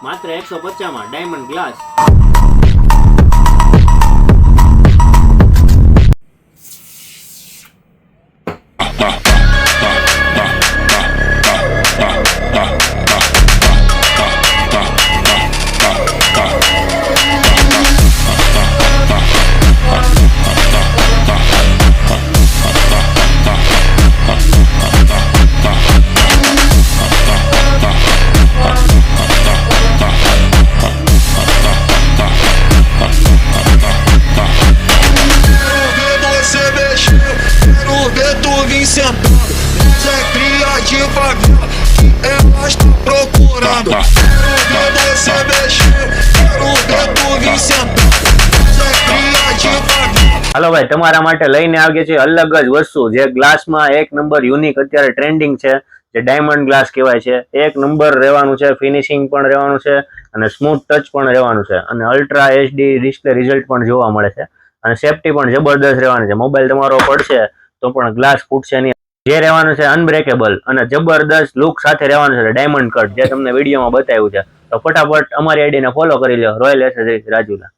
માત્ર 150 માં diamond glass. Essa é cria de favela que elas estão procurando. Quero ver você mexer, quero ver tu vir sentar. Essa é cria de favela. હાલો ભાઈ, તમારા માટે લઈને આવ્યા છે અલગ જ વસ્તુ જે ગ્લાસમાં એક નંબર યુનિક અત્યારે ટ્રેન્ડિંગ છે, જે ડાયમંડ ગ્લાસ કહેવાય છે. એક નંબર રહેવાનું છે, ફિનિશિંગ પણ રહેવાનું છે અને સ્મૂથ ટચ પણ રહેવાનું છે અને અલ્ટ્રા HD ડિસ્પ્લે રિઝલ્ટ પણ જોવા મળે છે અને સેફટી પણ જબરદસ્ત રહેવાની છે. મોબાઈલ તમારો પડશે તો પણ ગ્લાસ ફૂટશે નહીં. જે રહેવાનું છે અનબ્રેકેબલ અને જબરદસ્ત લુક સાથે રહેવાનું છે ડાયમંડ કટ, જે તમને વિડીયોમાં બતાવ્યું છે. તો ફટાફટ અમારી આઈડીને ફોલો કરી લો, રોયલ એસેસરીઝ રાજુલા.